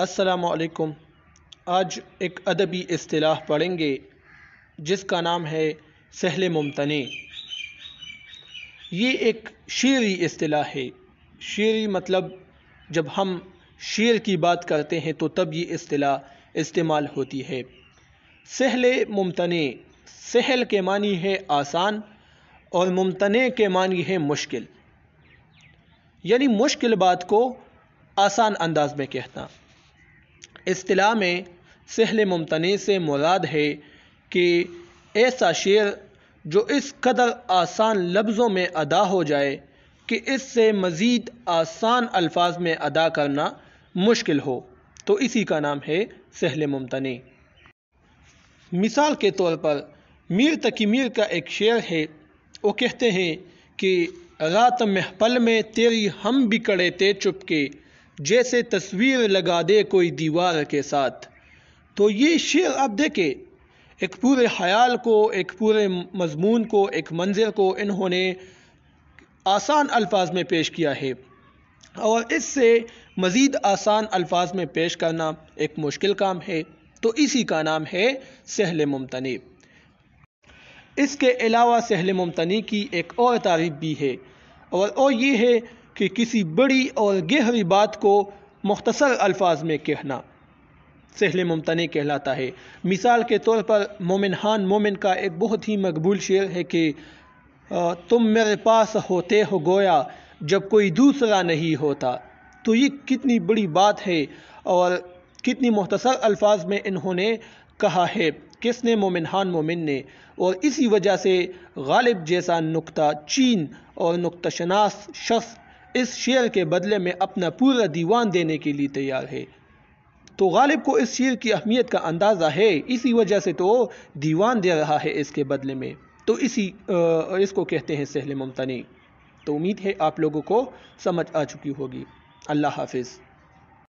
السلام علیکم۔ آج ایک ادبی اصطلاح پڑھیں گے جس کا نام ہے سہل ممتنع۔ یہ ایک شعری اصطلاح ہے۔ شعری مطلب جب ہم شعر کی بات کرتے ہیں تو تب یہ اصطلاح استعمال ہوتی ہے۔ سہل ممتنع، سہل کے معنی ہے آسان اور ممتنع کے معنی ہے مشکل، یعنی مشکل بات کو آسان انداز میں کہنا۔ اصطلاح میں سہل ممتنع سے مراد ہے کہ ایسا شعر جو اس قدر آسان لفظوں میں ادا ہو جائے کہ اس سے مزید آسان الفاظ میں ادا کرنا مشکل ہو، تو اسی کا نام ہے سہل ممتنع۔ مثال کے طور پر میر تقی میر کا ایک شعر ہے، وہ کہتے ہیں کہ رات محفل میں تیری ہم بکھڑے تھے چپ کے، جیسے تصویر لگا دے کوئی دیوار کے ساتھ۔ تو یہ شعر آپ دیکھیں، ایک پورے خیال کو، ایک پورے مضمون کو، ایک منظر کو انہوں نے آسان الفاظ میں پیش کیا ہے، اور اس سے مزید آسان الفاظ میں پیش کرنا ایک مشکل کام ہے، تو اسی کا نام ہے سہل ممتنع۔ اس کے علاوہ سہل ممتنع کی ایک اور تعریف بھی ہے، اور یہ ہے کہ کسی بڑی اور گہری بات کو مختصر الفاظ میں کہنا سہل ممتنع کہلاتا ہے۔ مثال کے طور پر مومن خان مومن کا ایک بہت ہی مقبول شعر ہے کہ تم میرے پاس ہوتے ہو گویا جب کوئی دوسرا نہیں ہوتا۔ تو یہ کتنی بڑی بات ہے اور کتنی مختصر الفاظ میں انہوں نے کہا ہے، کس نے؟ مومن خان مومن نے۔ اور اسی وجہ سے غالب جیسا نکتہ چین اور نکتہ شناس شخص اس شعر کے بدلے میں اپنا پورا دیوان دینے کے لیے تیار ہے۔ تو غالب کو اس شعر کی اہمیت کا اندازہ ہے، اسی وجہ سے تو دیوان دے رہا ہے اس کے بدلے میں، تو اس کو کہتے ہیں سہل ممتنع۔ تو امید ہے آپ لوگوں کو سمجھ آ چکی ہوگی۔ اللہ حافظ۔